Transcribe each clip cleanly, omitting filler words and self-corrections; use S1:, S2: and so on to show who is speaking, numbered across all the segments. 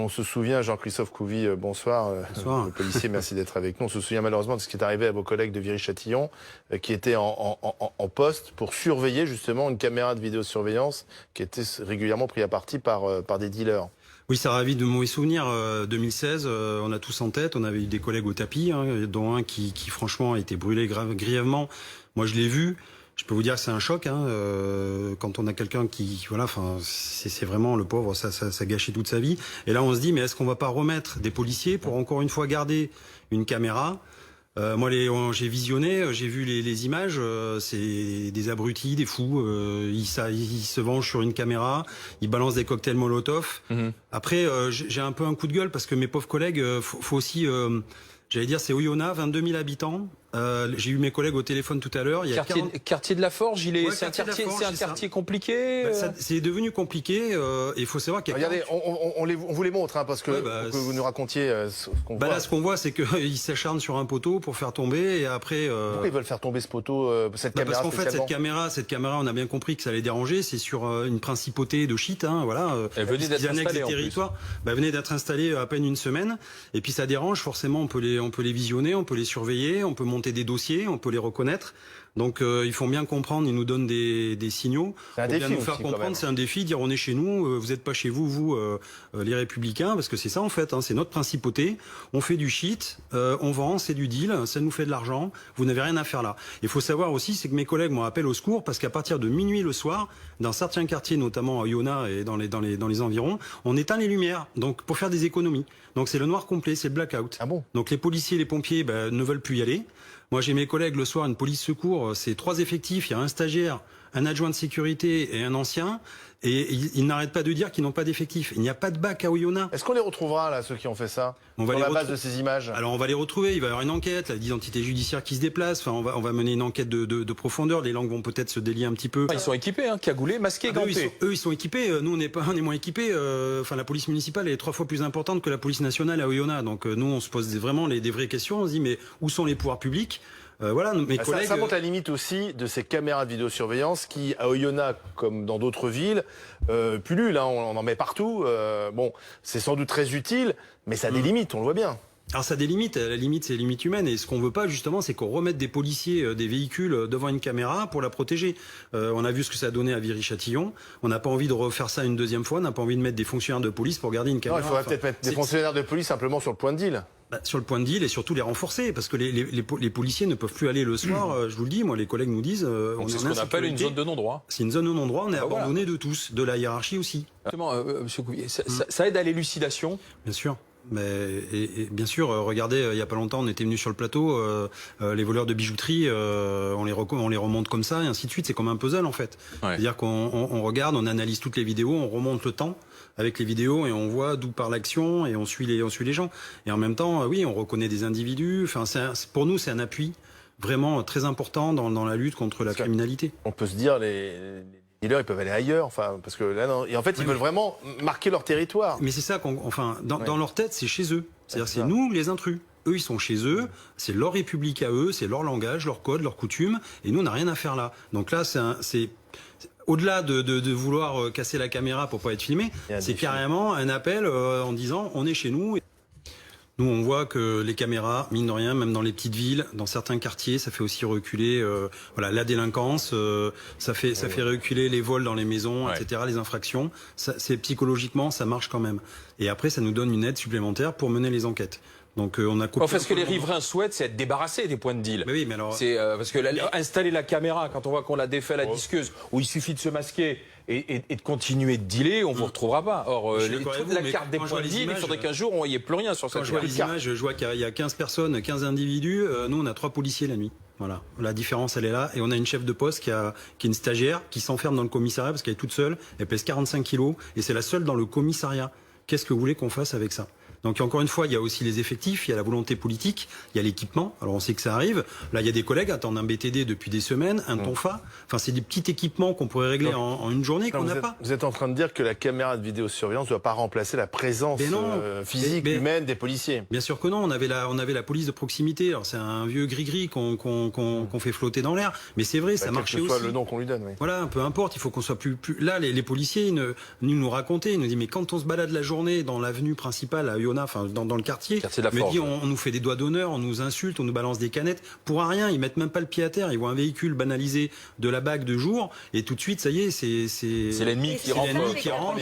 S1: on se souvient, Jean-Christophe Couvi, bonsoir,
S2: Bonsoir.
S1: le policier, merci d'être avec nous. On se souvient malheureusement de ce qui est arrivé à vos collègues de Viry-Châtillon, qui étaient en poste pour surveiller justement une caméra de vidéosurveillance qui était régulièrement prise à partie par des dealers.
S2: Oui, ça ravive de mauvais souvenirs. 2016, on a tous en tête, on avait eu des collègues au tapis, dont un qui franchement a été brûlé grièvement. Moi, je l'ai vu. Je peux vous dire que c'est un choc, quand on a quelqu'un qui, voilà, enfin, c'est vraiment le pauvre, ça gâchait toute sa vie. Et là, on se dit, mais est-ce qu'on va pas remettre des policiers pour encore une fois garder une caméra? Moi, j'ai visionné, j'ai vu les images. C'est des abrutis, des fous. Ils se vengent sur une caméra, ils balancent des cocktails Molotov. Après, j'ai un peu un coup de gueule parce que mes pauvres collègues, faut aussi, j'allais dire, c'est Oyonnax, 22 000 habitants. J'ai eu mes collègues au téléphone tout à l'heure.
S3: Quartier de la Forge,
S2: Ouais,
S3: c'est un quartier compliqué.
S2: C'est devenu compliqué. Il faut savoir qu'il y a...
S1: Regardez, on vous les montre, parce que, pour que vous nous racontiez ce qu'on voit.
S2: Là, ce qu'on voit, c'est qu'ils s'acharnent sur un poteau pour faire tomber, et après...
S1: Pourquoi ils veulent faire tomber ce poteau, cette caméra?
S2: Parce qu'en fait, cette caméra, on a bien compris que ça allait déranger. C'est sur une principauté de shit, voilà.
S3: Elle venait d'être installée, en plus.
S2: Venait d'être installée à peine une semaine. Et puis ça dérange, forcément, on peut les visionner, on peut les surveiller, on peut monter des dossiers, on peut les reconnaître. Donc ils font bien comprendre, ils nous donnent des signaux.
S1: C'est un
S2: pour
S1: défi
S2: bien nous
S1: aussi,
S2: faire
S1: quand
S2: comprendre,
S1: même.
S2: c'est un défi, dire on est chez nous, vous n'êtes pas chez vous, les Républicains, parce que c'est ça en fait, c'est notre principauté. On fait du shit, on vend, c'est du deal, ça nous fait de l'argent, vous n'avez rien à faire là. Il faut savoir aussi, c'est que mes collègues m'ont appelé au secours, parce qu'à partir de minuit le soir, dans certains quartiers, notamment à Oyonnax et dans les environs, on éteint les lumières, donc pour faire des économies. Donc c'est le noir complet, c'est le blackout.
S1: Ah bon?
S2: Donc les policiers et les pompiers ne veulent plus y aller. Moi, j'ai mes collègues le soir, une police secours, c'est 3 effectifs, il y a un stagiaire, un adjoint de sécurité et un ancien, et ils n'arrêtent pas de dire qu'ils n'ont pas d'effectifs. Il n'y a pas de bac à Oyonnax.
S1: Est-ce qu'on les retrouvera, là, ceux qui ont fait ça,
S2: sur
S1: la base de ces images?
S2: Alors on va les retrouver, il va y avoir une enquête, l'identité judiciaire qui se déplace, enfin, on va mener une enquête de profondeur, les langues vont peut-être se délier un petit peu.
S3: Ils sont équipés, cagoulés, masqués, gantés.
S2: Eux, ils sont équipés, nous on est moins équipés, la police municipale est 3 fois plus importante que la police nationale à Oyonnax, donc nous on se pose vraiment des vraies questions, on se dit mais où sont les pouvoirs publics? Voilà, mes collègues...
S1: Ça montre la limite aussi de ces caméras de vidéosurveillance qui, à Oyonnax, comme dans d'autres villes, pullulent, on en met partout. Bon, c'est sans doute très utile, mais ça a des limites, on le voit bien.
S2: Alors ça a des limites, la limite c'est les limites humaines, et ce qu'on veut pas justement c'est qu'on remette des policiers, des véhicules devant une caméra pour la protéger. On a vu ce que ça a donné à Viry-Châtillon, on n'a pas envie de refaire ça une deuxième fois, on n'a pas envie de mettre des fonctionnaires de police pour garder une caméra.
S1: Non, il faudrait peut-être mettre des fonctionnaires de police simplement sur le point de deal.
S2: Sur le point de deal et surtout les renforcer, parce que les policiers ne peuvent plus aller le soir, je vous le dis, moi les collègues nous disent...
S3: C'est ce qu'on appelle une zone de non-droit.
S2: C'est une zone de non-droit, on est abandonné de tous, de la hiérarchie aussi.
S3: Justement, Monsieur Couvier, ça aide à l'élucidation?
S2: Bien sûr. Et bien sûr, regardez, il y a pas longtemps, on était venu sur le plateau, les voleurs de bijouterie, on les remonte comme ça, et ainsi de suite. C'est comme un puzzle en fait. Ouais. C'est-à-dire qu'on regarde, on analyse toutes les vidéos, on remonte le temps avec les vidéos et on voit d'où part l'action et on suit les gens. Et en même temps, oui, on reconnaît des individus. Enfin, pour nous, c'est un appui vraiment très important dans la lutte contre la criminalité.
S1: On peut se dire les dealers, ils peuvent aller ailleurs, parce que là, non. Et en fait, ils veulent vraiment marquer leur territoire.
S2: Mais c'est ça dans leur tête, c'est chez eux. C'est-à-dire, c'est nous les intrus. Eux, ils sont chez eux, c'est leur république à eux, c'est leur langage, leur code, leurs coutumes, et nous, on n'a rien à faire là. Donc là, c'est au-delà de vouloir casser la caméra pour pas être filmé, c'est carrément un appel en disant, on est chez nous. Nous, on voit que les caméras, mine de rien, même dans les petites villes, dans certains quartiers, ça fait aussi reculer la délinquance, ça fait reculer les vols dans les maisons, etc., les infractions. Psychologiquement, ça marche quand même. Et après, ça nous donne une aide supplémentaire pour mener les enquêtes. Donc on a
S3: ce que les riverains souhaitent, c'est être débarrassés des points de deal.
S2: Mais oui, mais alors...
S3: parce que installer la caméra, quand on voit qu'on l'a défait à la disqueuse, où il suffit de se masquer et de continuer de dealer, on ne vous retrouvera pas. Or, la carte des points de deal, il faudrait qu'un jour, on n'y ait plus rien sur cette carte.
S2: Quand je vois les images, je vois qu'il y a 15 personnes, 15 individus. Nous, on a 3 policiers la nuit. Voilà, la différence, elle est là. Et on a une chef de poste qui est une stagiaire, qui s'enferme dans le commissariat parce qu'elle est toute seule. Elle pèse 45 kilos et c'est la seule dans le commissariat. Qu'est-ce que vous voulez qu'on fasse avec ça? Donc encore une fois, il y a aussi les effectifs, il y a la volonté politique, il y a l'équipement. Alors on sait que ça arrive. Là, il y a des collègues attendent un BTD depuis des semaines, un tonfa. Enfin, c'est des petits équipements qu'on pourrait régler en une journée qu'on n'a pas.
S1: Vous êtes en train de dire que la caméra de vidéosurveillance ne doit pas remplacer la présence physique, humaine des policiers.
S2: Bien sûr que non. On avait la police de proximité. Alors c'est un vieux gris-gris qu'on fait flotter dans l'air. Mais c'est vrai, ça marchait aussi.
S1: Quel que soit le nom qu'on lui donne. Oui.
S2: Voilà, peu importe. Il faut qu'on soit plus. Là, les policiers nous racontaient, ils nous disaient mais quand on se balade la journée dans l'avenue principale à Oyonnax, enfin dans le quartier,
S3: de la Forge,
S2: on nous fait des doigts d'honneur, on nous insulte, on nous balance des canettes pour rien. Ils mettent même pas le pied à terre. Ils voient un véhicule banalisé de la BAC de jour et tout de suite, ça y est, c'est
S3: l'ennemi qui rentre.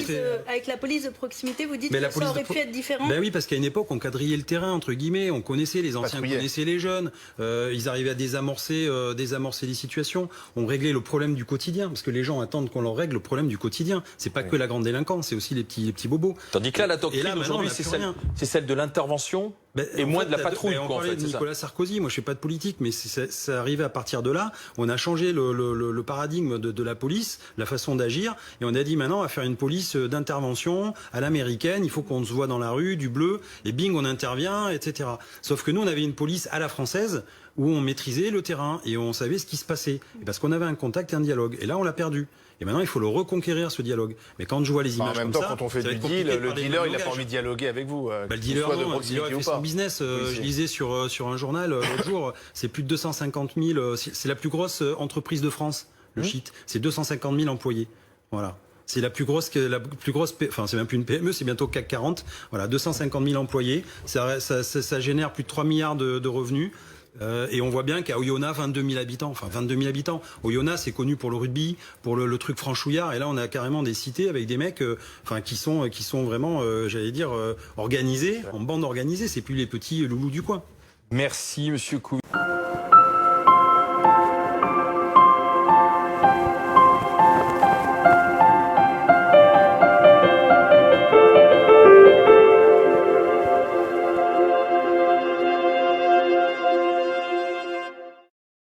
S4: Avec la police de proximité, vous dites que ça aurait pu être différent.
S2: Ben oui, parce qu'à une époque, on quadrillait le terrain entre guillemets, on connaissait les anciens, connaissaient les jeunes, ils arrivaient à désamorcer des situations. On réglait le problème du quotidien, parce que les gens attendent qu'on leur règle le problème du quotidien. C'est pas que la grande délinquance, c'est aussi les petits bobos.
S3: Tandis que là, la doctrine aujourd'hui, c'est celle de l'intervention et moins de la patrouille.
S2: On parlait de Nicolas Sarkozy, moi je fais pas de politique, mais ça arrivait à partir de là. On a changé le paradigme de la police, la façon d'agir, et on a dit maintenant on va faire une police d'intervention à l'américaine, il faut qu'on se voit dans la rue, du bleu, et bing, on intervient, etc. Sauf que nous, on avait une police à la française, où on maîtrisait le terrain, et on savait ce qui se passait, et parce qu'on avait un contact et un dialogue. Et là, on l'a perdu. Et maintenant, il faut le reconquérir, ce dialogue. Mais quand je vois les images
S1: en même temps, quand on fait du deal, le dealer, il n'a pas envie de dialoguer avec vous.
S2: Le dealer, non, le dealer fait son business. Je lisais sur un journal l'autre jour, c'est plus de 250 000. C'est la plus grosse entreprise de France, le shit. C'est 250 000 employés. Voilà. C'est la plus grosse, enfin c'est même plus une PME, c'est bientôt CAC 40. Voilà, 250 000 employés. Ça génère plus de 3 milliards de revenus. Et on voit bien qu'à Oyonnax, 22 000 habitants. Enfin, 22 000 habitants. Oyonnax, c'est connu pour le rugby, pour le truc franchouillard. Et là, on a carrément des cités avec des mecs, qui sont vraiment, j'allais dire, organisés, en bande organisée. C'est plus les petits loulous du coin.
S3: Merci, Monsieur Couvi.